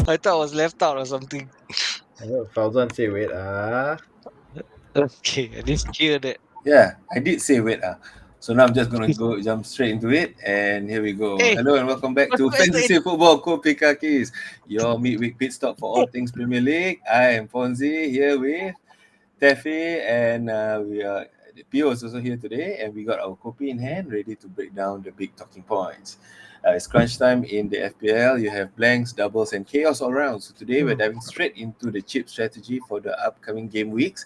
I thought I was left out or something. Fauzan say wait. Okay, I didn't hear that. Yeah, I did say wait. So now I'm just gonna go jump straight into it, and here we go. Hey, Hello and welcome back to where's the Fantasy Football Kopi Kakis, your midweek pit stop for all things Premier League. I am Fonzie here with Tefi, and we are Pio is also here today, and we got our copy in hand, ready to break down the big talking points. It's crunch time in the FPL. You have blanks, doubles, and chaos all around. So today we're diving straight into the chip strategy for the upcoming game weeks.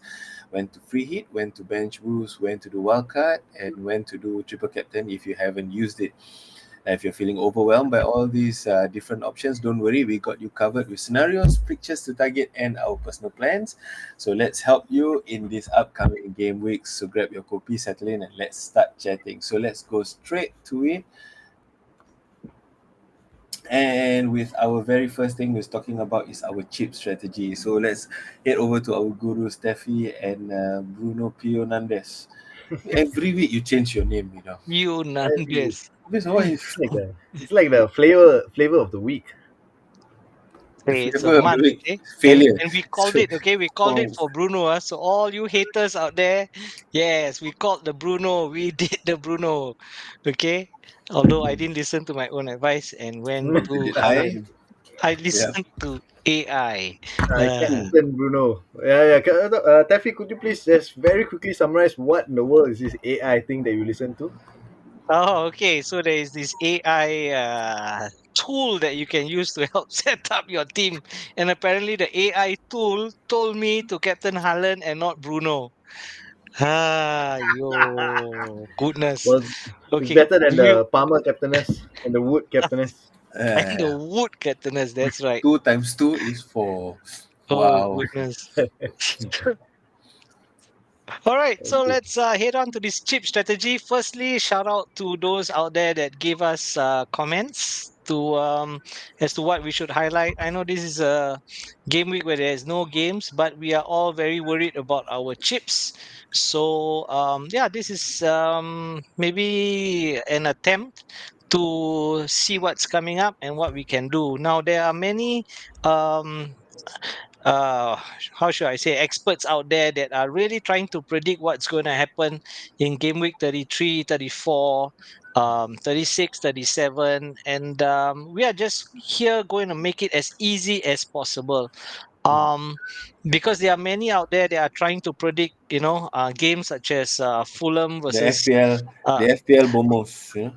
When to free hit, when to bench boost, when to do wildcard, and when to do triple captain if you haven't used it. If you're feeling overwhelmed by all these different options, don't worry, we got you covered with scenarios, pictures to target, and our personal plans. So let's help you in this upcoming game weeks. So grab your copy, settle in, and let's start chatting. So let's go straight to it. And with our very first thing we're talking about is our chip strategy. So let's head over to our guru Steffi and Bruno Pionandes. Every week you change your name, you know. you It's Nandes? Because why is like the flavor of the week. the Hey, it's a flavor of the month, week? okay? Failure. And we called it, okay? We called it Oh, for Bruno. So all you haters out there, yes, we called the Bruno. We did the Bruno, okay? Although I didn't listen to my own advice and went to did I? I Yeah. listened to AI. Uh, Captain Bruno. Taffy, could you please just very quickly summarize what in the world is this AI thing that you listen to? oh, okay. So there is this AI tool that you can use to help set up your team, and apparently the AI tool told me to Captain Haaland and not Bruno. Ah, yo, goodness. Well, it's Okay, better than do you the Palmer captainess and the Wood captainess. and the Uh, wood captainess? That's right. 2 times 2 is 4. Oh Wow. goodness. All right, so Okay. let's head on to this chip strategy. Firstly, shout out to those out there that gave us comments to as to what we should highlight. I know this is a game week where there's no games, but we are all very worried about our chips. So yeah, this is maybe an attempt to see what's coming up and what we can do. Now there are many um uh how should I say experts out there that are really trying to predict what's going to happen in game week 33, 34, 36, 37, and we are just here going to make it as easy as possible, um because there are many out there that are trying to predict, games such as Fulham The versus FPL, uh, the FPL Bomos, you know.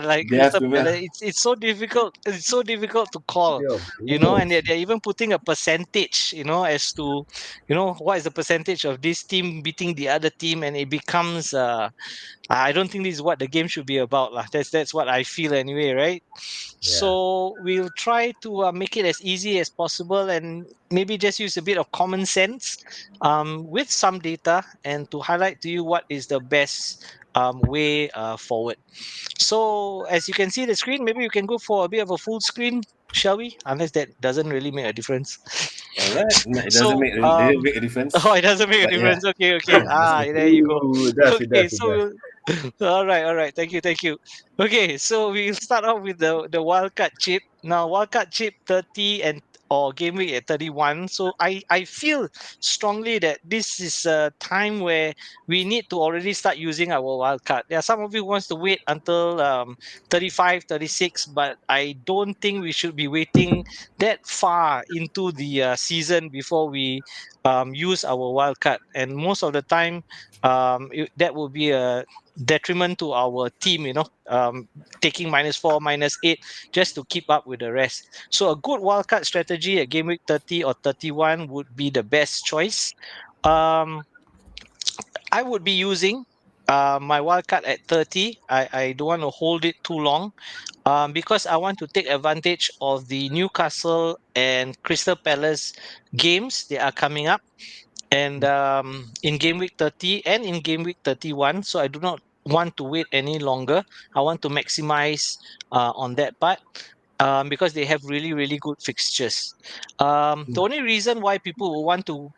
like They have Crystal to Palace. It's so difficult. It's so difficult to call, Yeah, and Boomers. they're even putting a percentage, as to, what is the percentage of this team beating the other team, and it becomes. I don't think this is what the game should be about, lah. That's what I feel anyway, right? Yeah. So we'll try to make it as easy as possible, and maybe just use a bit of common sense, with some data, and to highlight to you what is the best way forward. So as you can see the screen, maybe you can go for a bit of a full screen, shall we? Unless that doesn't really make a difference. all right. No, it doesn't So make it didn't make a oh, difference. it doesn't make a But yeah, difference. Okay, okay. just There you go. Ooh, it does, it Okay, does, it so does. all right. Thank you. Okay, so we'll start off with the wildcard chip. Now, wildcard chip 30 and or game week at 31. So I feel strongly that this is a time where we need to already start using our wildcard. There are some of you wants to wait until 35, 36, but I don't think we should be waiting that far into the season before we use our wildcard. And most of the time, that will be a detriment to our team, taking -4, -8 just to keep up with the rest. So a good wildcard strategy at game week 30 or 31 would be the best choice. Um, I would be using my wildcard at 30. I don't want to hold it too long, because I want to take advantage of the Newcastle and Crystal Palace games that are coming up, and in game week 30 and in game week 31. So I do not want to wait any longer. I want to maximize on that part, because they have really really good fixtures. The only reason why people will want to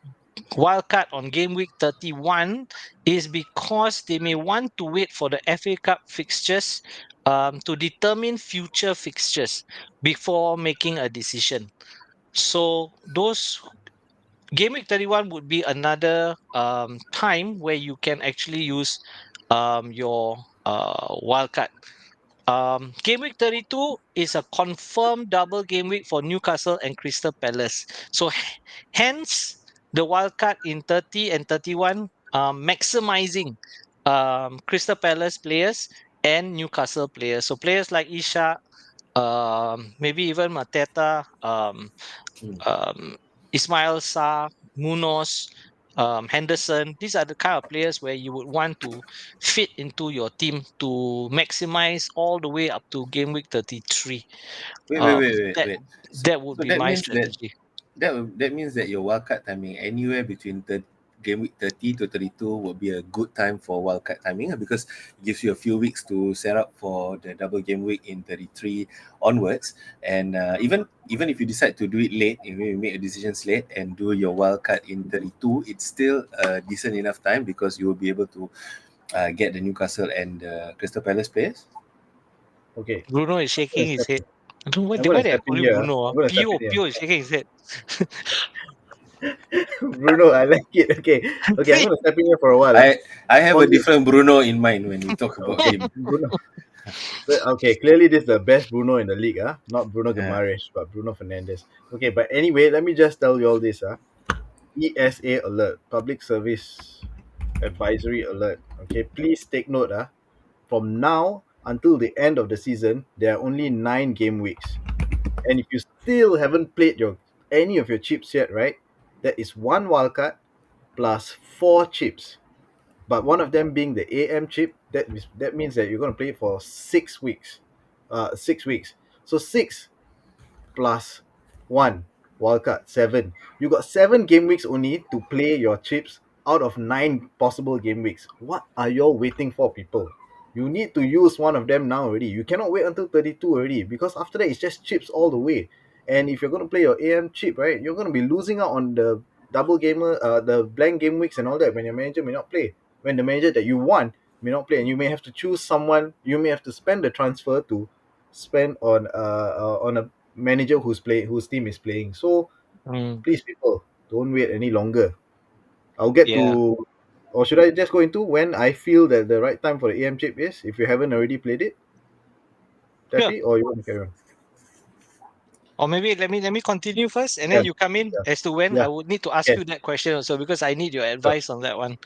wildcard on game week 31 is because they may want to wait for the FA Cup fixtures to determine future fixtures before making a decision. So those Game Week 31 would be another time where you can actually use your wildcard. Game week 32 is a confirmed double game week for Newcastle and Crystal Palace. So hence the wildcard in 30 and 31, maximizing Crystal Palace players and Newcastle players. So players like Isha, maybe even Mateta, Mm. um, Ismail Sarr, Munoz, Henderson. These are the kind of players where you would want to fit into your team to maximize all the way up to game week 33. Wait, wait, Um, wait, wait, that wait. So, that would so be that my means that strategy. that means that your wildcard timing anywhere between the game week 30 to 32 would be a good time for wildcard timing, because it gives you a few weeks to set up for the double game week in 33 onwards. And even if you decide to do it late, if you make a decision late and do your wildcard in 32, it's still a decent enough time, because you will be able to get the Newcastle and the Crystal Palace players. Okay, Bruno is I'm gonna shaking his step head. in. I don't know I'm why gonna did I step call in you here. Bruno? I'm gonna step Pio, in here. Pio is shaking his head. Bruno, I like it. Okay, okay, I'm Hey, gonna step in here for a while. I have a Fonzie, different Bruno in mind when we talk about him. Bruno. So, okay, clearly this is the best Bruno in the league, not Bruno Yeah. Guimaraes, but Bruno Fernandes. Okay, but anyway, let me just tell you all this, ESA alert, public service advisory alert. Okay, please take note, from now until the end of the season, there are only 9 game weeks. And if you still haven't played your any of your chips yet, right? That is one wildcard plus 4 chips. But one of them being the AM chip, that means that you're gonna play it for 6 weeks. 6 weeks. So 6 plus 1 wildcard 7. You got 7 game weeks only to play your chips out of 9 possible game weeks. What are y'all waiting for, people? You need to use one of them now already. You cannot wait until 32 already, because after that it's just chips all the way. And if you're gonna play your AM chip, right, you're gonna be losing out on the the blank game weeks and all that when your manager may not play. When the manager that you want may not play, and you may have to choose someone. You may have to spend the transfer to spend on a manager whose team is playing. So mm, please, people, don't wait any longer. I'll get yeah, to, or should I just go into when I feel that the right time for the AM chip is? If you haven't already played it, sure. Taffy, or you want to carry on? Or maybe let me continue first, and Yeah, then you come in yeah, as to when. I yeah. would need to ask Okay, you that question also because I need your sure, advice on that one.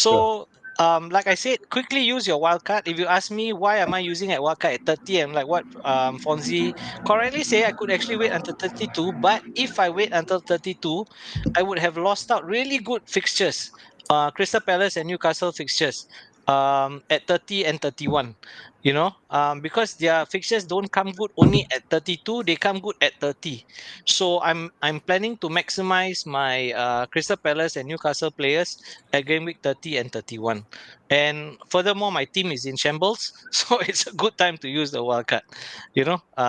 sure. So, like I said, quickly use your wildcard. If you ask me why am I using a wildcard at 30, I'm like what Fonzie correctly say, I could actually wait until 32. But if I wait until 32, I would have lost out really good fixtures, Crystal Palace and Newcastle fixtures, at 30 and 31. Because their fixtures don't come good only at 32, they come good at 30. So I'm planning to maximize my Crystal Palace and Newcastle players at game week 30 and 31. And furthermore, my team is in shambles, so it's a good time to use the wildcard.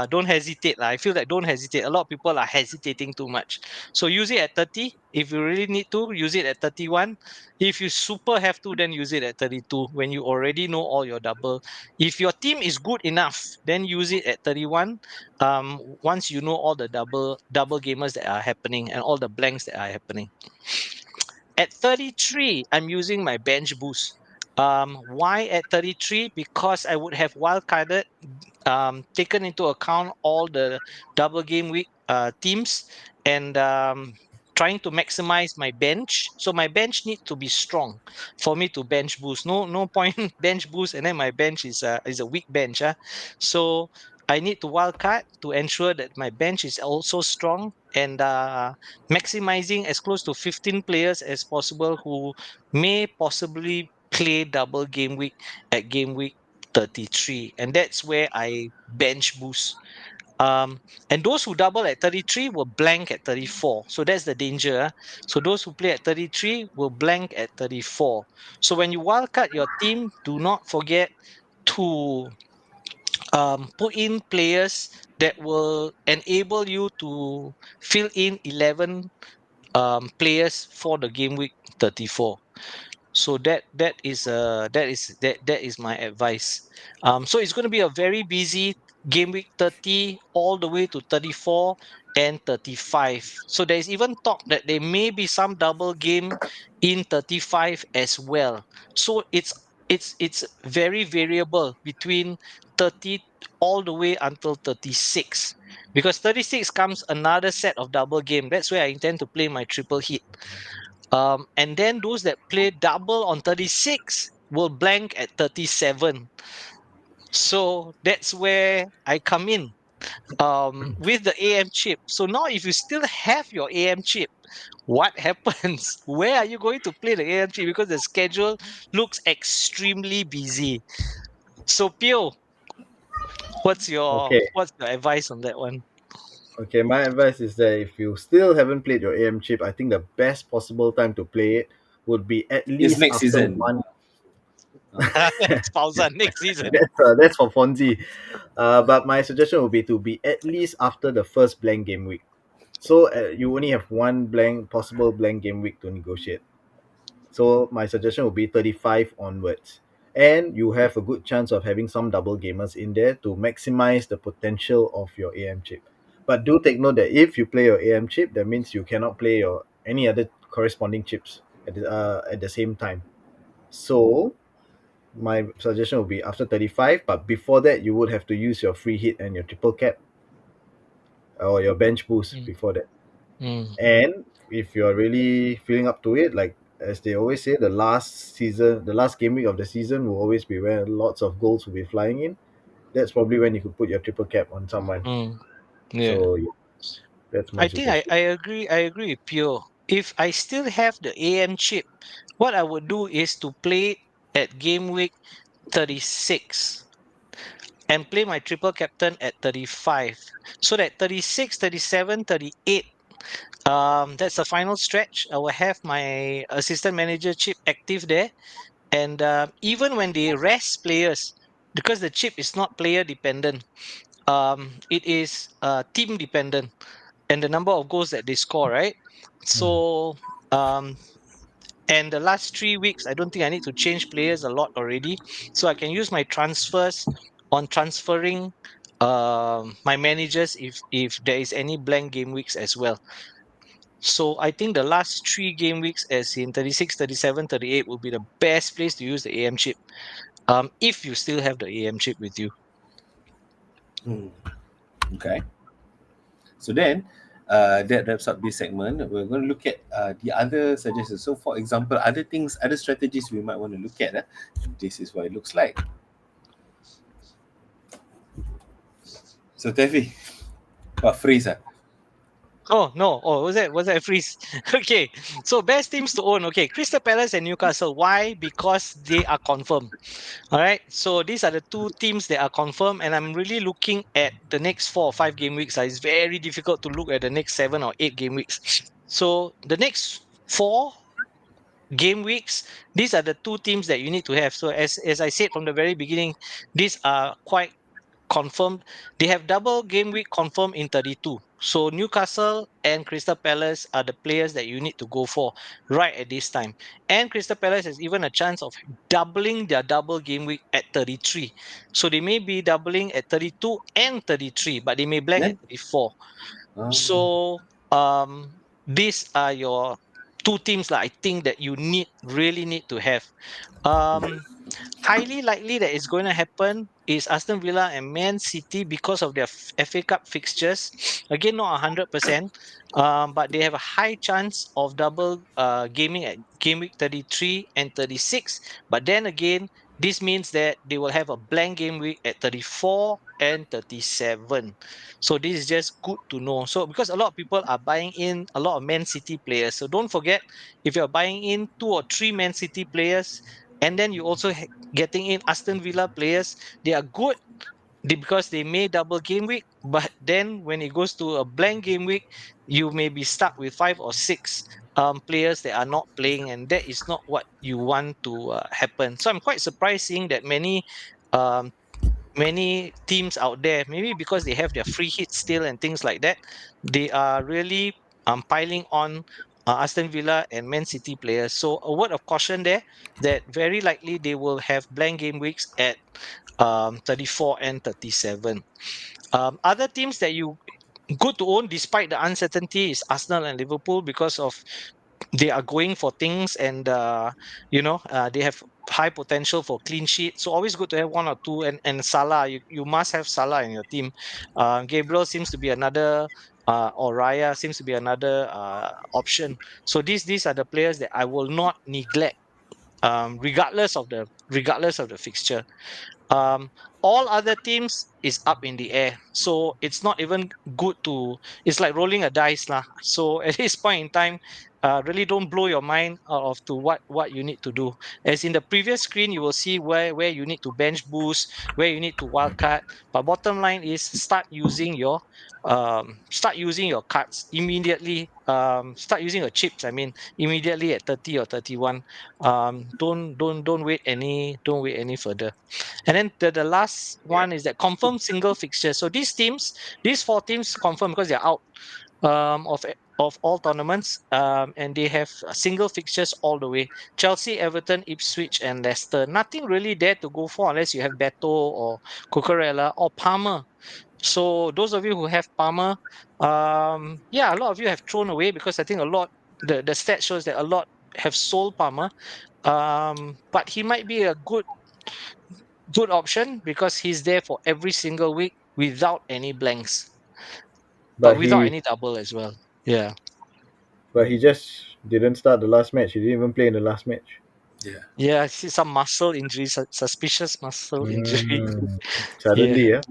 Don't hesitate. I feel like don't hesitate. A lot of people are hesitating too much. So use it at 30. If you really need to, use it at 31. If you super have to, then use it at 32 when you already know all your double. If your team is good enough, then use it at 31. Once you know all the double gamers that are happening and all the blanks that are happening. At 33, I'm using my bench boost. Why at 33? Because I would have wildcarded, taken into account all the double game week teams, and trying to maximize my bench. So my bench needs to be strong for me to bench boost. No point bench boost and then my bench is a weak bench. So I need to wildcard to ensure that my bench is also strong, and maximizing as close to 15 players as possible who may possibly play double game week at game week 33, and that's where I bench boost. And those who double at 33 will blank at 34. So that's the danger. So those who play at 33 will blank at 34. So when you wildcard your team, do not forget to put in players that will enable you to fill in 11 players for the game week 34. So that is my advice. So it's going to be a very busy game week 30 all the way to 34 and 35. So there is even talk that there may be some double game in 35 as well. So it's very variable between 30 all the way until 36, because 36 comes another set of double game. That's where I intend to play my triple hit. And then those that play double on 36 will blank at 37. So that's where I come in with the AM chip. So now if you still have your AM chip, what happens? Where are you going to play the AM chip? Because the schedule looks extremely busy. So Pio, Okay. what's your advice on that one? Okay, my advice is that if you still haven't played your AM chip, I think the best possible time to play it would be at It's least next after season. one. It's pausa next season. That's for Fonzie. But my suggestion would be to be at least after the first blank game week. So you only have one blank possible blank game week to negotiate. So my suggestion would be 35 onwards. And you have a good chance of having some double gamers in there to maximize the potential of your AM chip. But do take note that if you play your AM chip, that means you cannot play your any other corresponding chips at the same time. So my suggestion would be after 35, but before that you would have to use your free hit and your triple cap or your bench boost Mm, before that. mm, And if you're really feeling up to it, like as they always say, the last game week of the season will always be where lots of goals will be flying in. That's probably when you could put your triple cap on someone. mm, yeah. So yeah, that's my I think I, suggestion. I agree. I agree with Pio. If I still have the AM chip, what I would do is to play at game week 36 and play my triple captain at 35. So that 36, 37, 38, that's the final stretch. I will have my assistant manager chip active there. And even when they rest players, because the chip is not player dependent, it is team dependent and the number of goals that they score, right? Hmm. So, um, and the last 3 weeks, I don't think I need to change players a lot already. So I can use my transfers on transferring my managers if there is any blank game weeks as well. So I think the last 3 game weeks, as in 36, 37, 38, will be the best place to use the AM chip. If you still have the AM chip with you. Hmm. Okay. So then, that wraps up this segment. We're going to look at the other suggestions. So, for example, other things, other strategies we might want to look at. This is what it looks like. So, Tevi, what freeze? Oh no! Oh, was that a freeze? Okay, so best teams to own. Okay, Crystal Palace and Newcastle. Why? Because they are confirmed. All right. So these are the two teams that are confirmed, and I'm really looking at the next 4 or 5 game weeks. It's very difficult to look at the next 7 or 8 game weeks. So the next 4 game weeks, these are the two teams that you need to have. So as I said from the very beginning, these are quite confirmed. They have double game week confirmed in 32. So Newcastle and Crystal Palace are the players that you need to go for right at this time. And Crystal Palace has even a chance of doubling their double game week at 33. So they may be doubling at 32 and 33, but they may blank at Then, 34. uh, So these are your two teams that I think that you really need to have. Um highly likely that it's going to happen is Aston Villa and Man City because of their FA Cup fixtures. Again, not 100%, but they have a high chance of double gaming at game week 33 and 36. But then again, this means that they will have a blank game week at 34 and 37. So this is just good to know. So because a lot of people are buying in a lot of Man City players. So don't forget, if you're buying in 2 or 3 Man City players, and then you also getting in Aston Villa players, they are good because they may double game week. But then when it goes to a blank game week, you may be stuck with 5 or 6 players that are not playing, and that is not what you want to happen. So I'm quite surprised seeing that um, many teams out there, maybe because they have their free hits still and things like that, they are really piling on Aston Villa and Man City players. So a word of caution there that very likely they will have blank game weeks at 34 and 37. Other teams that you good to own despite the uncertainty is Arsenal and Liverpool because of they are going for things and they have high potential for clean sheet. So always good to have one or two and Salah. You must have Salah in your team. Gabriel seems to be another or Raya seems to be another option. So these are the players that I will not neglect regardless of the fixture. um all other teams is up in the air, so it's not even good to it's like rolling a dice lah. So at this point in time, really don't blow your mind out of to what you need to do. As in the previous screen, you will see where you need to bench boost, where you need to wildcard. But bottom line is start using your cards immediately. Start using your chips, I mean, immediately at 30 or 31. Don't wait any further. And then the last one is that confirm single fixture. So these four teams confirm because they're out of all tournaments, and they have single fixtures all the way. Chelsea, Everton, Ipswich, and Leicester. Nothing really there to go for unless you have Beto or Cucurella or Palmer. So those of you who have Palmer, yeah, a lot of you have thrown away because I think a lot the stat shows that a lot have sold Palmer. But he might be a good option because he's there for every single week without any blanks, but But without he any double as well. Yeah. but he just didn't start the last match. He didn't even play in the last match. Yeah. Yeah, I see some muscle injury, suspicious muscle injury. Mm, Yeah, suddenly, yeah.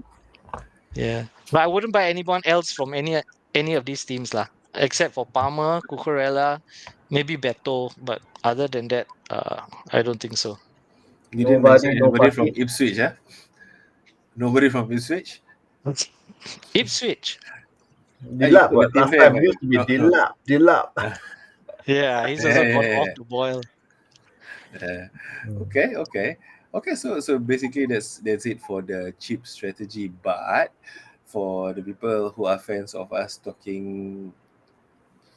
yeah. But I wouldn't buy anyone else from any of these teams lah, except for Palmer, Cucurella, maybe Beto. But other than that, I don't think so. You didn't mention Nobody, anybody from nobody. Ipswich, huh? Nobody from Ipswich? Ipswich. Dilap, Ikut the but team last there, time but used to be no, no. Dilap, Dilap. Yeah, he's Yeah, also gone yeah, off yeah. the boil. Yeah. Mm. Okay, okay. Okay, so basically that's it for the cheap strategy. But for the people who are fans of us talking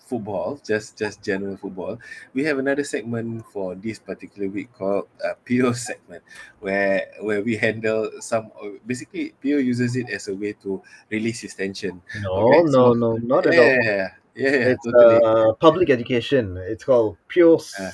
football, just general football, we have another segment for this particular week called PO segment, where we handle some. Basically, PO uses it as a way to release his tension. No, Okay, no, so no, not at yeah, all. yeah, yeah, yeah, It's totally. public education. It's called pure, Uh,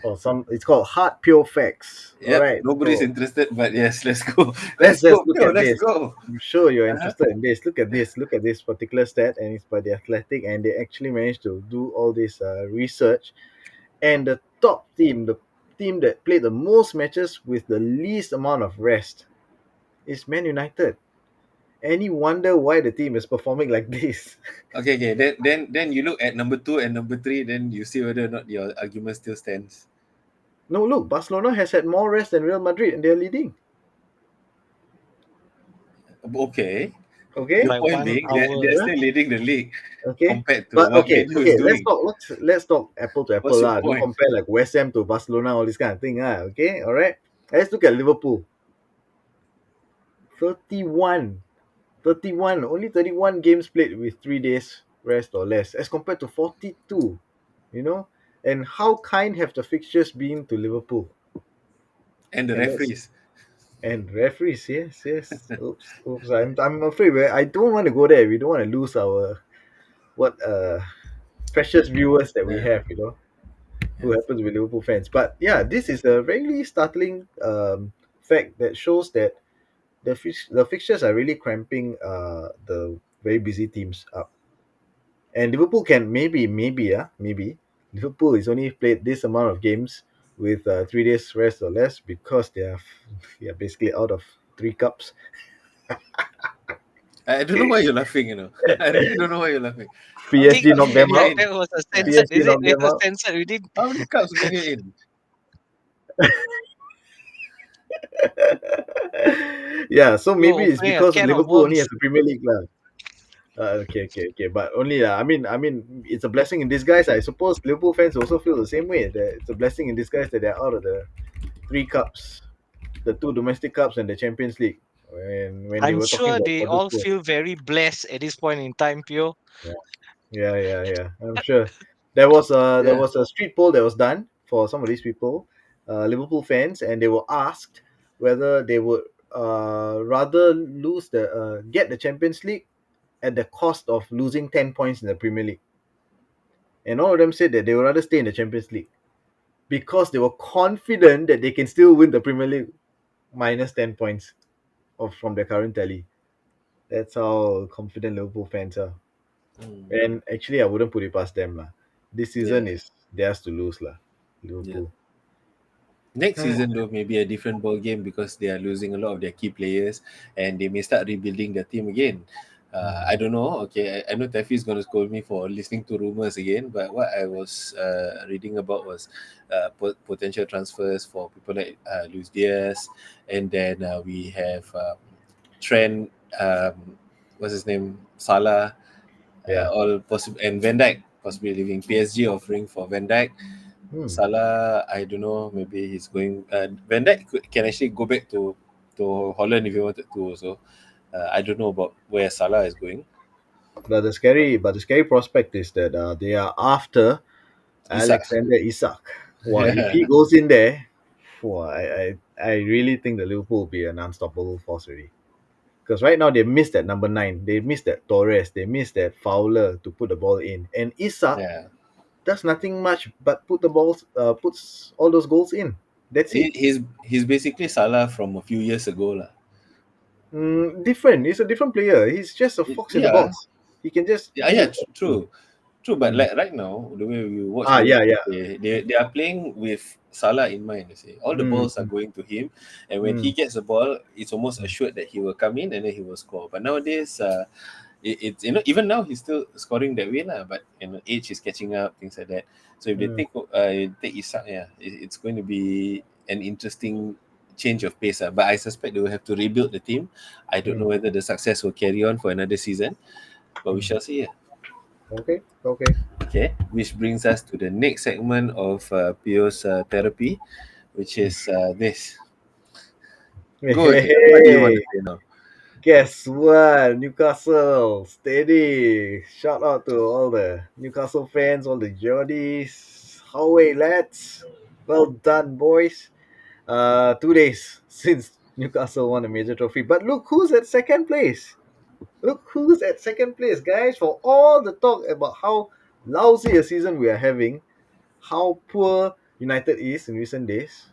or some. It's called hard pure facts. All yep, right. nobody's So interested, but yes, let's go, let's let's just go, look PO, at let's this. go. I'm sure you're Uh-huh. interested in this. Look at this. Look at this particular stat, and it's by the Athletic, and they actually managed to do all this research. And the top team, the team that played the most matches with the least amount of rest, is Man United. Any wonder why the team is performing like this? Okay, okay. Then you look at number two and number three. Then you see whether or not your argument still stands. No, look, Barcelona has had more rest than Real Madrid, and they're leading. Okay. Your Okay, By point one being that hour. they're yeah, still leading the league okay. compared to But what okay, Menu is okay. Let's doing. talk. Let's talk apple to apple What's your lah. Don't point? compare like West Ham to Barcelona, all this kind of thing ah. Okay, all right. Let's look at Liverpool. 31, 31. Only 31 games played with 3 days rest or less, as compared to 42. You know, and how kind have the fixtures been to Liverpool? And the And that's referees. and referees. Yes, yes. Oops, oops. I'm afraid I don't want to go there. We don't want to lose our what precious viewers that we Yeah, have. Who yeah. happens with Liverpool fans. But yeah, this is a really startling fact that shows that the fixtures are really cramping the very busy teams up. And Liverpool can maybe Liverpool is only played this amount of games with 3 days rest or less because they are basically out of 3 cups. I don't know why you're laughing. I really don't know why you're laughing. How I many think PSG cups knocked that, them Menu that, out. in? that was a Yeah. censored. PSG Is it? knocked It them was out. censored. We did. How many cups Menu in? Yeah, so We were maybe it's opening a because can of Liverpool only worms. has the Premier League lah. Okay, okay, okay. But only, I mean, it's a blessing in disguise. I suppose Liverpool fans also feel the same way. That it's a blessing in disguise that they're out of the 3 cups, the 2 domestic cups, and the Champions League. When they I'm were talking sure about they all quadruple. feel very blessed at this point in time, Pio. Yeah, yeah, yeah, yeah. I'm sure. There Yeah. was a street poll that was done for some of these people, Liverpool fans, and they were asked whether they would rather get the Champions League at the cost of losing 10 points in the Premier League. And all of them said that they would rather stay in the Champions League because they were confident that they can still win the Premier League minus 10 points from their current tally. That's how confident Liverpool fans are. Mm. And actually, I wouldn't put it past them lah. This season Yeah. is theirs to lose lah. Yeah. Liverpool. Next season though maybe a different ball game because they are losing a lot of their key players and they may start rebuilding the team again. I don't know. Okay, I know Taffy is going to scold me for listening to rumors again, but what I was reading about was potential transfers for people like Luis Diaz, and then we have Trent, what's his name, Salah, Yeah. all possible, and Van Dijk possibly leaving. PSG offering for Van Dijk. Hmm. Salah, I don't know. Maybe he's going. Van Dijk can actually go back to Holland if he wanted to. Also, I don't know about where Salah is going. But the scary prospect is that they are after Isak. Alexander Isak. Wow, if he Yeah, goes in there, wow, I really think the Liverpool will be an unstoppable force already. Because right now they missed that number 9, they missed that Torres, they missed that Fowler to put the ball in, and Isak yeah. does nothing much but puts all those goals in. That's it. He's basically Salah from a few years ago, lah. Different. He's a different player. He's just a fox in the Yeah, box. He can just yeah, yeah. do anything. True. True, but Mm. like right now, the way we watch Yeah, Liverpool, yeah. they are playing with Salah in mind. You see, all the Mm, balls are going to him, and when he mm, gets the ball, it's almost mm, assured that he will come in and then he will score. But nowadays, it's even now he's still scoring that way lah. But age is catching up, things like that. So if they mm, take Isak, yeah, it's going to be an interesting change of pace. But I suspect they will have to rebuild the team. I don't know mm, whether the success will carry on for another season, but we mm. shall see. Yeah. Okay, okay. Okay, which brings us to the next segment of Pio's therapy, which is this. Hey, Go hey, ahead. What do you want to hey. say now? Guess what? Newcastle, steady. Shout out to all the Newcastle fans, all the Geordies. Away, lads. Well done, boys. 2 days since Newcastle won a major trophy. But look who's at second place. Look who's at second place, guys. For all the talk about how lousy a season we are having, how poor United is in recent days.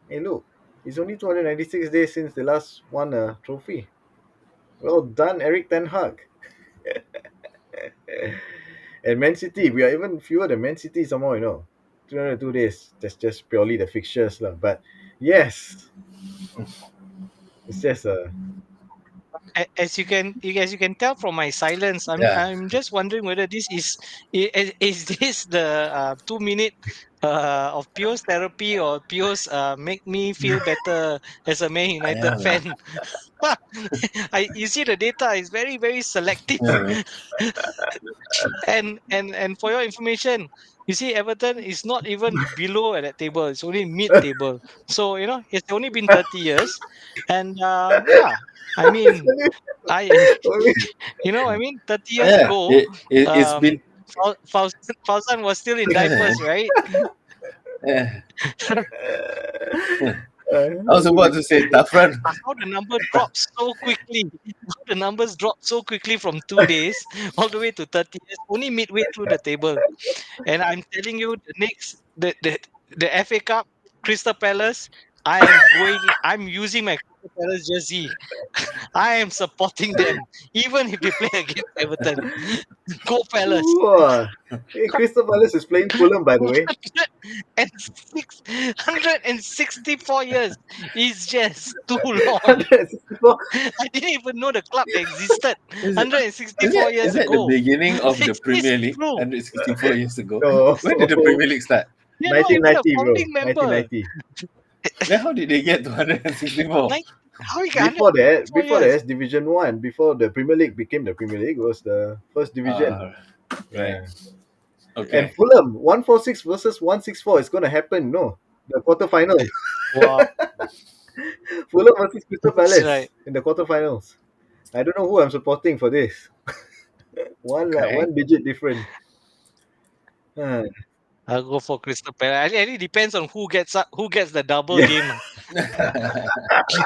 Hey, look, it's only 296 days since they last won a trophy. Well done, Eric Ten Hag. And Man City, we are even fewer than Man City somehow, 302 days. That's just purely the fixtures. Lah. But yes, it's just a. As you can tell from my silence, Yeah, I'm just wondering whether this is this the 2 minute of Pio's therapy or Pio's make me feel better as a Man United yeah, fan. I you see the data is very very selective. yeah. And for your information, you see Everton is not even below at that table. It's only mid table. So it's only been 30 years, and yeah, I mean, I I mean 30 years Yeah. ago, It's um, been. Fauzan was still in diapers, right? Yeah. I was Who about to say tough run. How the number drops so quickly. How the numbers drop so quickly from 2 days all the way to 30 years, only midway through the table. And I'm telling you, the next the FA Cup, Crystal Palace, I'm using my Crystal Palace jersey. I am supporting them, even if they play against Everton. Go Palace. Whoa. Hey, Crystal Palace is playing Fulham, by the way. 164 years is just too long. 164. I didn't even know the club existed Is it? 164 Is years that the ago. beginning of the This is Premier League? true. 164 years ago. No. When did the Premier League start? They're not even a 1990, bro. founding member. 1990. Then how did they get to 164? Like, how you get Before that, 164 before that, years? it's Division One. Before the Premier League became the Premier League, it was the first division. Uh, right. Yeah. And Okay. Fulham, 146 versus 164 is going to happen. No, the quarterfinals. Wow, Fulham versus Crystal that's right. Palace in the quarterfinals. I don't know who I'm supporting for this. One Okay. one digit different. Uh, I'll go for Crystal Palace. And it depends on who gets the double yeah. game,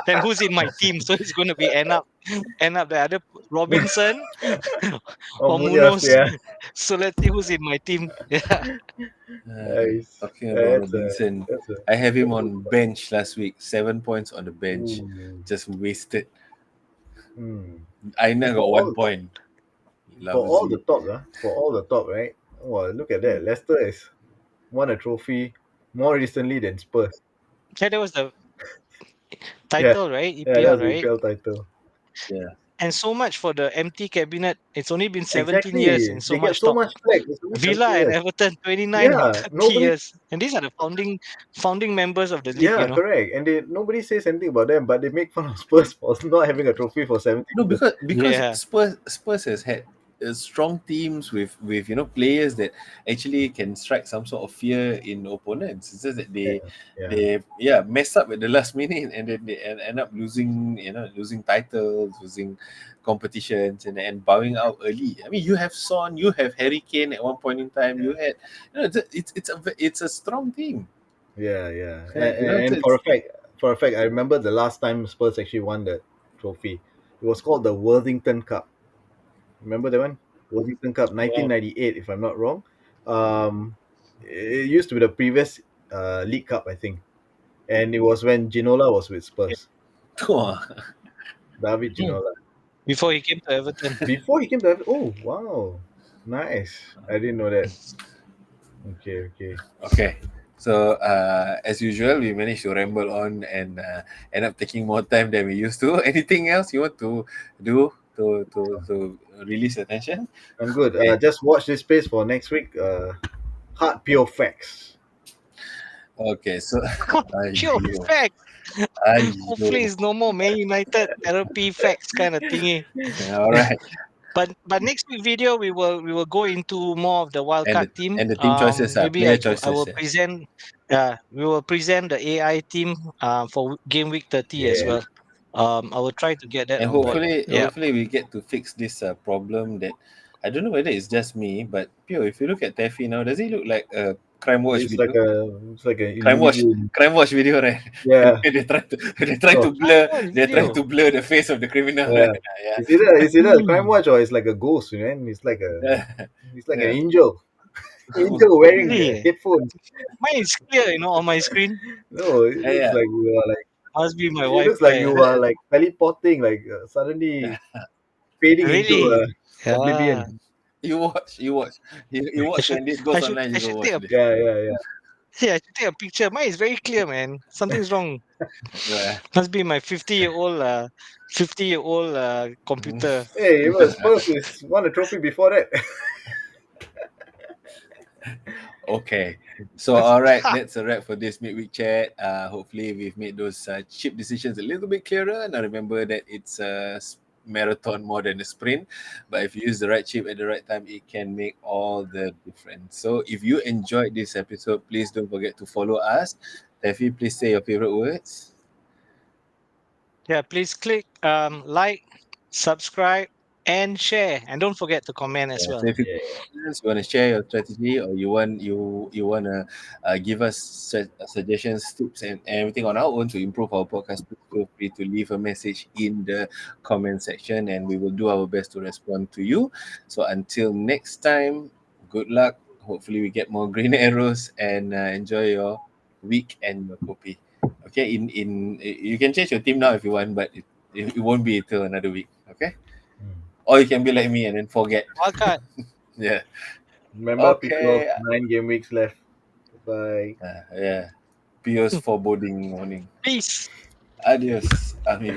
then who's in my team. So it's going to be end up the other Robinson Oh, or Munoz, Munoz. yeah. So let's see who's in my team. Yeah. Nice. Talking about That's a Robinson, that's a I have him that's a good on one. bench last week. 7 points on the bench, Ooh. just wasted. Hmm. Aina For got one all point. for all the Lousy. top, for all the top, right? Well, look at Hmm. that. Leicester has won a trophy more recently than Spurs. Yeah, that was the Yeah, title, right? yeah, that EPL, was the right? EPL title. Yeah. And so much for the empty cabinet. It's only been 17 years Exactly. and so They get much so talk. much flack. It's only Villa 17 and years. Everton, 29 and Yeah, 30 nobody. years. And these are the founding members of the league, Yeah, correct. And nobody says anything about them, but they make fun of Spurs for not having a trophy for 17 No, years. because Yeah. Spurs has had strong teams with players that actually can strike some sort of fear in opponents. It's just that Yeah, yeah, they mess up at the last minute, and then they end up losing, losing titles, losing competitions, and bowing out early. I mean, you have Son, you have Harry Kane at one point in time. You had, it's a strong team. yeah. Yeah, And for a fact, I remember the last time Spurs actually won the trophy. It was called the Worthington Cup. Remember that one? Worthington Cup, Yeah. 1998, if I'm not wrong. It used to be the previous League Cup, I think, and it was when Ginola was with Spurs. David Hmm. Ginola. Before he came to Everton. Before he came to oh wow, nice. I didn't know that. Okay, okay. Okay. So as usual, we managed to ramble on and end up taking more time than we used to. Anything else you want to do to release your attention? I'm good. Okay. Just watch this space for next week. Hard pure facts. Okay. So, Pure ayo, facts. ayo. Hopefully it's no more Man United therapy facts kind of thingy. All right. But next week video we will go into more of the wildcard team. And the team choices are Maybe I player go I choices. will Yeah. present we will present the AI team for game week 30 as Yeah. well. I will try to get that And on board. Yeah. hopefully we get to fix this problem that I don't know whether it's just me, but Pio, if you look at Taffy now, does he look like a crime watch It's like video? a it's like an illusion. Crime watch video, right? Yeah. They try Oh, to Fine blur watch they're trying video. to blur the face of the criminal, right? yeah. Yeah. It's either a crime Hmm. watch or it's like a ghost, man. It's like an Yeah. angel. Angel wearing Really? headphones. Mine is clear, on my screen. No, it Yeah, looks yeah. like you are like Must be my it looks like Wi-Fi. you are like teleporting, like suddenly fading into Really? oblivion. Yeah. You I watch should when this I goes should online. I You go should take watch a this. Yeah. yeah, I should take a picture. Mine is very clear, man. Something's wrong. Yeah. Must be my 50-year-old computer. Hey, it was Spurs is won a trophy before that. Okay. So, all right, that's a wrap for this midweek chat. Hopefully, we've made those chip decisions a little bit clearer. Now, remember that it's a marathon more than a sprint, but if you use the right chip at the right time, it can make all the difference. So, if you enjoyed this episode, please don't forget to follow us. Taffy, please say your favorite words. Yeah, please click like, subscribe, and share. And don't forget to comment as Yeah. well. So if you Yeah. want to share your strategy, or you want to give us suggestions, tips, and everything on our own to improve our podcast, please feel free to leave a message in the comment section, and we will do our best to respond to you. So until next time, good luck. Hopefully, we get more green arrows, and enjoy your week and your copy. Okay, in you can change your team now if you want, but it won't be till another week. Okay. Hmm. Or you can be like me and then forget. Wildcard. Yeah. Remember, people, Okay. 9 game weeks left. Bye. Yeah. Pious foreboding morning. Peace. Adios, amigo.